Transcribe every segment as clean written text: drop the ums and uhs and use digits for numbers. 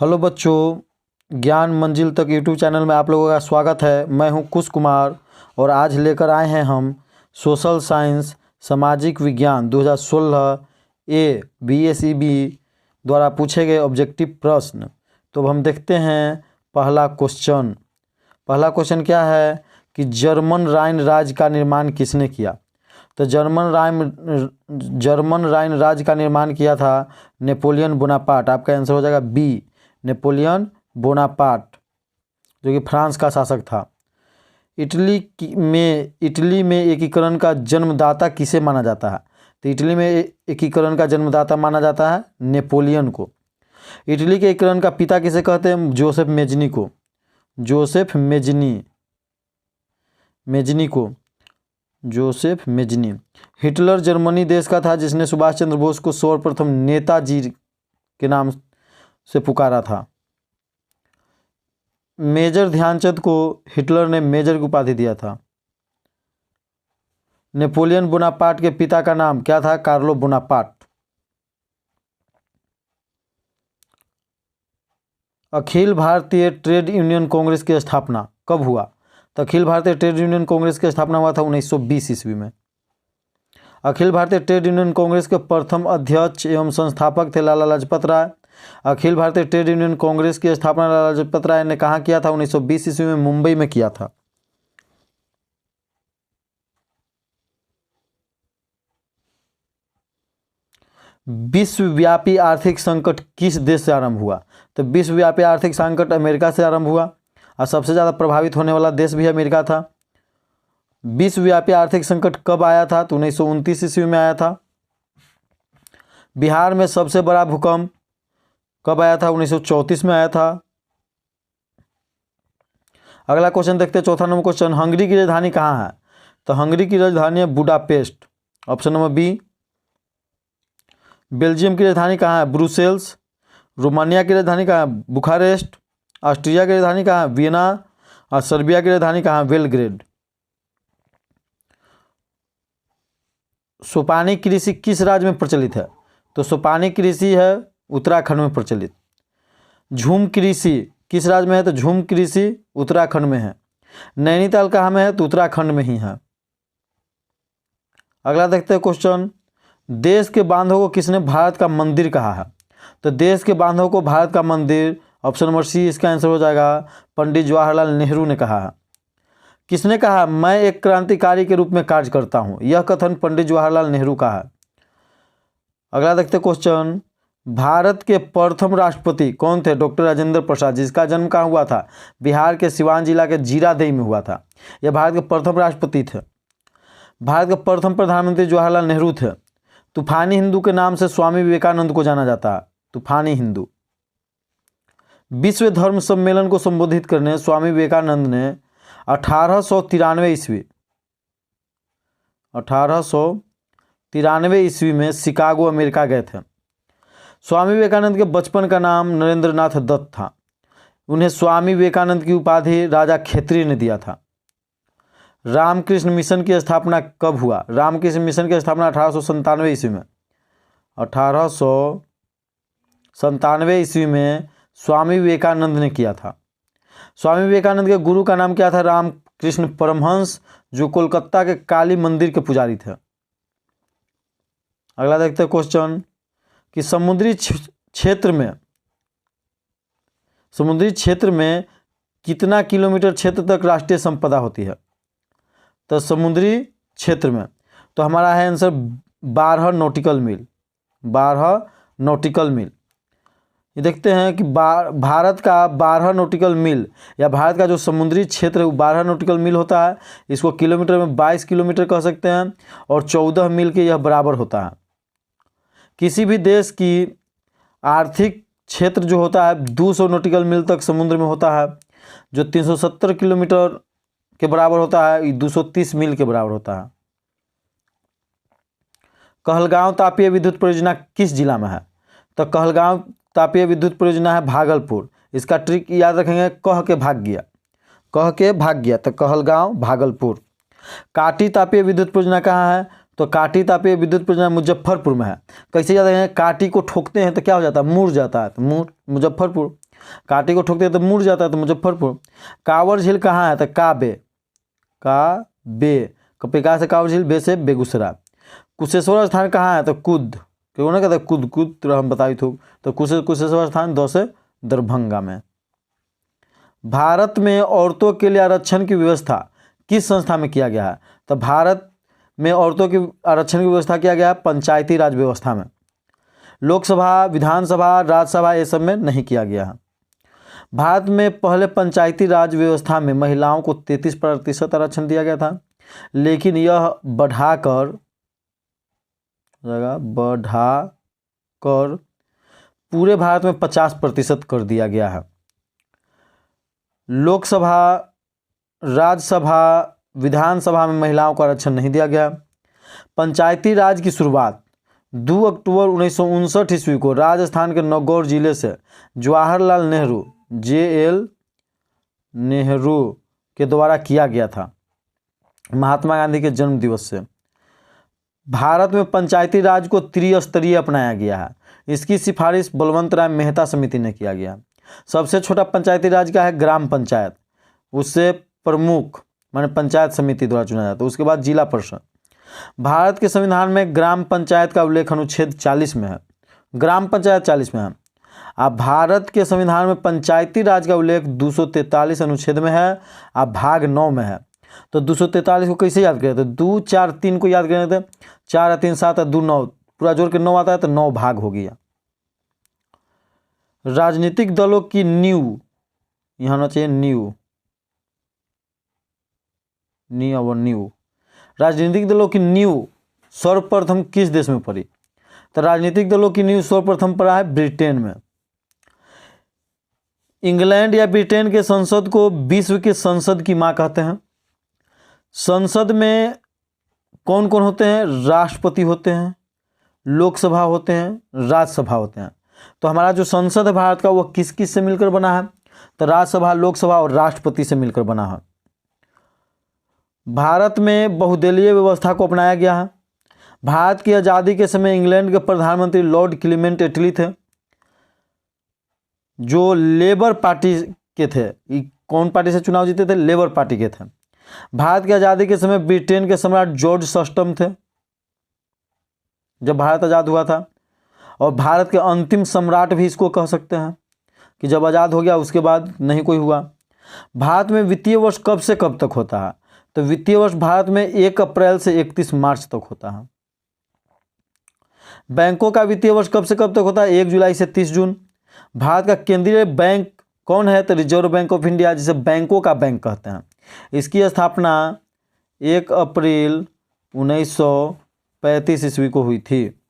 Hello बच्चों, ज्ञान मंजिल तक यूट्यूब चैनल में आप लोगों का स्वागत है। मैं हूं कुश कुमार और आज लेकर आए हैं हम सोशल साइंस सामाजिक विज्ञान 2016 ए BSEB द्वारा पूछे गए ऑब्जेक्टिव प्रश्न। तो अब हम देखते हैं पहला क्वेश्चन क्या है कि जर्मन राइन राज्य का निर्माण किसने किया। तो जर्मन राइन राज्य का निर्माण किया था नेपोलियन बोनापार्ट। आपका आंसर हो जाएगा बी, नेपोलियन बोनापार्ट, जो कि फ्रांस का शासक था। इटली में एकीकरण का जन्मदाता किसे माना जाता है। तो इटली में एकीकरण का जन्मदाता माना जाता है नेपोलियन को। इटली के एकीकरण का पिता किसे कहते हैं, जोसेफ मेजनी को। Joseph Mazzini. हिटलर जर्मनी देश का था जिसने सुभाष चंद्र बोस को सर्वप्रथम नेताजी के नाम से पुकारा था। मेजर ध्यानचंद को हिटलर ने मेजर की उपाधि दिया था। नेपोलियन बोनापार्ट के पिता का नाम क्या था, Carlo Bonaparte. Akhil Bharatiya trade union Congress की स्थापना कब हुआ। तो अखिल भारतीय ट्रेड यूनियन कांग्रेस की स्थापना हुआ था 1920 ईस्वी में। अखिल भारतीय ट्रेड यूनियन कांग्रेस के प्रथम अध्यक्ष एवं संस्थापक थे लाला लाजपत राय। अखिल भारतीय ट्रेड यूनियन कांग्रेस की स्थापना लाला लाजपत राय ने कहाँ किया था, 1920 ईस्वी में मुंबई में किया था। विश्वव्यापी आर्थिक संकट किस देश से आरंभ हुआ। तो विश्वव्यापी आर्थिक संकट अमेरिका से आरंभ हुआ और सबसे ज़्यादा प्रभावित होने वाला देश भी अमेरिका था। विश्वव्यापी आर्थिक संकट कब आया था, तो 1929 ईस्वी में आया था। बिहार में सबसे बड़ा भूकंप कब आया था, 1934 में आया था। अगला क्वेश्चन देखते हैं, चौथा नंबर क्वेश्चन, हंगरी की राजधानी कहाँ है। तो हंगरी की राजधानी है Budapest, option number B. Belgium की राजधानी कहाँ है, ब्रुसेल्स। रोमानिया की राजधानी कहाँ है, बुखारेस्ट। ऑस्ट्रिया की राजधानी कहाँ है, वियना। और सर्बिया की राजधानी कहाँ है, बेलग्रेड। सोपानी कृषि किस राज्य में प्रचलित है। तो सोपानी कृषि है उत्तराखंड में प्रचलित। झूम कृषि किस राज्य में है, तो झूम कृषि उत्तराखंड में है। नैनीताल कहाँ में है, तो उत्तराखंड में ही है। अगला देखते हैं क्वेश्चन, देश के बांधों को किसने भारत का मंदिर कहा है। तो देश के बांधों को भारत का मंदिर, ऑप्शन नंबर सी इसका आंसर हो जाएगा, पंडित जवाहरलाल नेहरू ने कहा है। किसने कहा, मैं एक क्रांतिकारी के रूप में कार्य करता हूं। यह कथन पंडित जवाहरलाल नेहरू का है। अगला देखते क्वेश्चन, भारत के प्रथम राष्ट्रपति कौन थे, डॉक्टर राजेंद्र प्रसाद, जिसका जन्म कहाँ हुआ था, बिहार के सिवान जिला के जीरादेई में हुआ था। यह भारत के प्रथम राष्ट्रपति थे। भारत के प्रथम प्रधानमंत्री जवाहरलाल नेहरू थे। तूफानी हिंदू के नाम से स्वामी विवेकानंद को जाना जाता है, तूफानी हिंदू। विश्व धर्म सम्मेलन को संबोधित करने स्वामी विवेकानंद ने 1893 ईस्वी में शिकागो अमेरिका गए थे। स्वामी विवेकानंद के बचपन का नाम नरेंद्रनाथ दत्त था। उन्हें स्वामी विवेकानंद की उपाधि राजा खेत्री ने दिया था। रामकृष्ण मिशन की स्थापना कब हुआ। रामकृष्ण मिशन की स्थापना 1897 ईस्वी में। 1897 ईस्वी में स्वामी विवेकानंद ने किया था। स्वामी विवेकानंद के गुरु का नाम क्या था, रामकृष्ण परमहंस, जो कोलकाता के काली मंदिर के पुजारी थे। अगला देखते हैं क्वेश्चन कि समुद्री क्षेत्र में कितना किलोमीटर क्षेत्र तक राष्ट्रीय संपदा होती है। तो समुद्री क्षेत्र में तो हमारा है आंसर 12 नॉटिकल मील। 12 नॉटिकल मील। ये देखते हैं कि भारत का 12 नॉटिकल मील या भारत का जो समुद्री क्षेत्र है वो 12 नॉटिकल मील होता है। इसको किलोमीटर में 22 किलोमीटर कह सकते हैं और 14 मील के यह बराबर होता है। किसी भी देश की आर्थिक क्षेत्र जो होता है 200 नॉटिकल मील तक समुद्र में होता है, जो 370 किलोमीटर के बराबर होता है, 230 मील के बराबर होता है। कहलगांव तापीय विद्युत परियोजना किस जिला में है। तो कहलगांव तापीय विद्युत परियोजना है भागलपुर। इसका ट्रिक याद रखेंगे, कह के भाग गया, तो कहलगांव भागलपुर। काटी तापीय विद्युत परियोजना कहाँ है, तो काटी तापीय विद्युत परियोजना मुजफ्फरपुर में है। कैसे याद रखेंगे, काटी को ठोकते हैं तो क्या हो जाता है, मुड़ जाता है, तो मुजफ्फरपुर। कांटे को ठोकते हैं तो मुड़ जाता है, तो मुजफ्फरपुर। कांवर झील कहाँ है? तो काबे कपिका से कांवर झील, बे से बेगूसराय। कुशेश्वर स्थान कहाँ है? तो कुद, क्यों ना कहते कुद कुद तो हम बताई तो कुशेश्वर स्थान 2 से दरभंगा में। भारत में औरतों के लिए आरक्षण की व्यवस्था किस संस्था में किया गया है? तो भारत में औरतों की आरक्षण की व्यवस्था किया गया है पंचायती राज व्यवस्था में। लोकसभा, विधानसभा, राज्यसभा ये सब में नहीं किया गया है। भारत में पहले पंचायती राज व्यवस्था में महिलाओं को 33% आरक्षण दिया गया था, लेकिन यह बढ़ाकर पूरे भारत में 50% कर दिया गया है। लोकसभा, राज्यसभा, विधानसभा में महिलाओं को आरक्षण नहीं दिया गया। पंचायती राज की शुरुआत 2 अक्टूबर 1959 ईस्वी को राजस्थान के नागौर जिले से जवाहरलाल नेहरू JL नेहरू के द्वारा किया गया था, महात्मा गांधी के जन्म दिवस से। भारत में पंचायती राज को त्रिस्तरीय अपनाया गया है। इसकी सिफारिश बलवंत राय मेहता समिति ने किया गया। सबसे छोटा पंचायती राज का है ग्राम पंचायत, उससे प्रमुख माने पंचायत समिति द्वारा चुना जाता है। उसके बाद जिला परिषद। भारत के संविधान में ग्राम पंचायत का उल्लेख अनुच्छेद 40 में है, ग्राम पंचायत 40 में है। अब भारत के संविधान में पंचायती राज का उल्लेख 243 अनुच्छेद में है, अब भाग 9 में है। तो 243 को कैसे याद करें? तो 2, 4, 3 को याद करें तो 4, 3, 7, 2, 9 पूरा जोड़ के 9 आता है, तो 9 भाग हो गया। राजनीतिक दलों की नींव, यहाँ होना चाहिए नींव, राजनीतिक दलों की नींव सर्वप्रथम किस देश में पड़ी? तो राजनीतिक दलों की नींव सर्वप्रथम पड़ा है ब्रिटेन में। इंग्लैंड या ब्रिटेन के संसद को विश्व के संसद की मां कहते हैं। संसद में कौन कौन होते हैं? राष्ट्रपति होते हैं, लोकसभा होते हैं, राज्यसभा होते हैं। तो हमारा जो संसद है भारत का, वो किस किस से मिलकर बना है? तो राज्यसभा, लोकसभा और राष्ट्रपति से मिलकर बना है। भारत में बहुदलीय व्यवस्था को अपनाया गया है। भारत की आज़ादी के समय इंग्लैंड के प्रधानमंत्री लॉर्ड क्लीमेंट एटली थे, जो लेबर पार्टी के थे। कौन पार्टी से चुनाव जीते थे? लेबर पार्टी के थे। भारत की आज़ादी के समय ब्रिटेन के सम्राट जॉर्ज सस्टम थे, जब भारत आज़ाद हुआ था। और भारत के अंतिम सम्राट भी इसको कह सकते हैं कि जब आज़ाद हो गया उसके बाद नहीं कोई हुआ। भारत में वित्तीय वर्ष कब से कब तक होता है? तो वित्तीय वर्ष भारत में 1 अप्रैल से 31 मार्च तक होता है। बैंकों का वित्तीय वर्ष कब से कब तक होता है? 1 जुलाई से 30 जून। भारत का केंद्रीय बैंक कौन है? तो रिजर्व बैंक ऑफ इंडिया, जिसे बैंकों का बैंक कहते हैं। इसकी स्थापना 1 अप्रैल 1935 ईस्वी को हुई थी।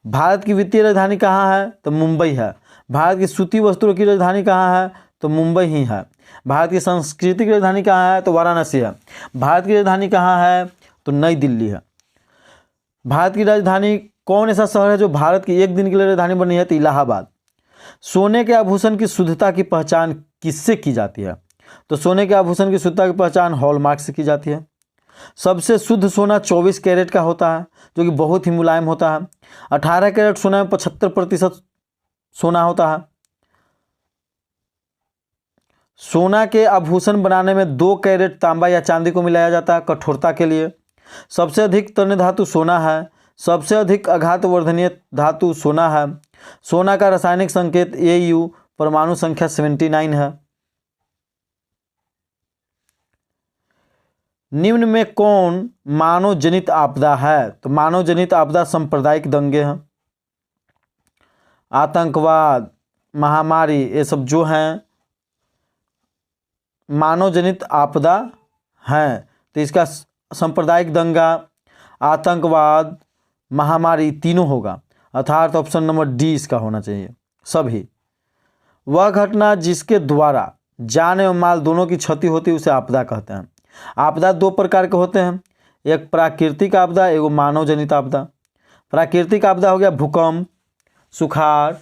भारत की वित्तीय राजधानी कहाँ है? तो मुंबई है। भारत की सूती वस्त्रों की राजधानी कहाँ है? तो मुंबई ही है। भारत की सांस्कृतिक राजधानी कहाँ है? तो वाराणसी है। भारत की राजधानी कहाँ है? तो नई दिल्ली है। भारत की राजधानी कौन ऐसा शहर है जो भारत की एक दिन के लिए राजधानी बनी है? तो इलाहाबाद। सोने के आभूषण की शुद्धता की पहचान किससे की जाती है? तो सोने के आभूषण की शुद्धता की पहचान हॉलमार्क से की जाती है। सबसे शुद्ध सोना 24 कैरेट का होता है, जो कि बहुत ही मुलायम होता है। 18 कैरेट सोना में 75% सोना होता है। सोना के आभूषण बनाने में 2 कैरेट तांबा या चांदी को मिलाया जाता है कठोरता के लिए। सबसे अधिक तन्य धातु सोना है। सबसे अधिक आघात वर्धनीय धातु सोना है। सोना का रासायनिक संकेत Au, परमाणु संख्या 79 है। निम्न में कौन मानव जनित आपदा है? तो मानव जनित आपदा सांप्रदायिक दंगे हैं, आतंकवाद, महामारी, ये सब जो हैं मानव जनित आपदा हैं। तो इसका सांप्रदायिक दंगा, आतंकवाद, महामारी तीनों होगा, अर्थात ऑप्शन नंबर डी इसका होना चाहिए सभी। वह घटना जिसके द्वारा जान एवं माल दोनों की क्षति होती है उसे आपदा कहते हैं। आपदा 2 प्रकार के होते हैं, एक प्राकृतिक आपदा, एक मानव जनित आपदा। प्राकृतिक आपदा हो गया भूकंप, सुखाड़,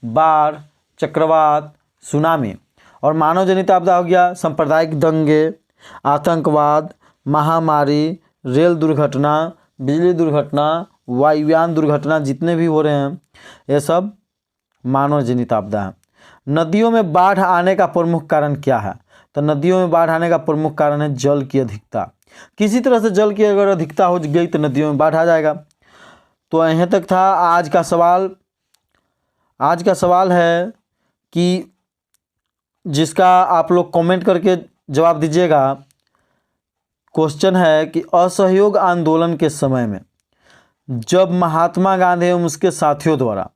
बाढ़, चक्रवात, सुनामी। और मानव जनित आपदा हो गया सांप्रदायिक दंगे, आतंकवाद, महामारी, रेल दुर्घटना, बिजली दुर्घटना, वायुयान दुर्घटना, जितने भी हो रहे हैं ये सब मानव जनित आपदा है। नदियों में बाढ़ आने का प्रमुख कारण क्या है? तो नदियों में बाढ़ आने का प्रमुख कारण है जल की अधिकता। किसी तरह से जल की अगर अधिकता हो गई तो नदियों में बाढ़ आ जाएगा। तो यहीं तक था आज का सवाल। आज का सवाल है कि जिसका आप लोग कमेंट करके जवाब दीजिएगा। क्वेश्चन है कि असहयोग आंदोलन के समय में जब महात्मा गांधी एवं उसके साथियों द्वारा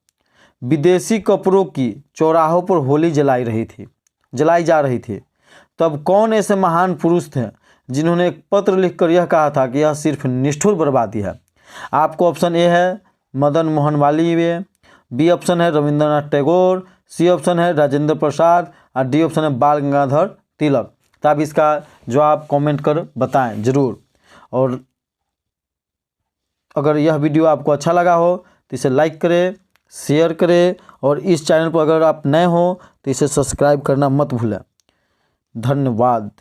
विदेशी कपड़ों की चौराहों पर होली जलाई जा रही थी, तब कौन ऐसे महान पुरुष थे जिन्होंने एक पत्र लिखकर यह कहा था कि यह सिर्फ निष्ठुर बर्बादी है? आपको ऑप्शन ए है मदन मोहन मालवीय, बी ऑप्शन है रविंद्रनाथ टैगोर, सी ऑप्शन है राजेंद्र प्रसाद और डी ऑप्शन है बाल गंगाधर तिलक। तो आप इसका जवाब कमेंट कर बताएं ज़रूर। और अगर यह वीडियो आपको अच्छा लगा हो तो इसे लाइक करें, शेयर करें और इस चैनल पर अगर आप नए हो तो इसे सब्सक्राइब करना मत भूलें। धन्यवाद।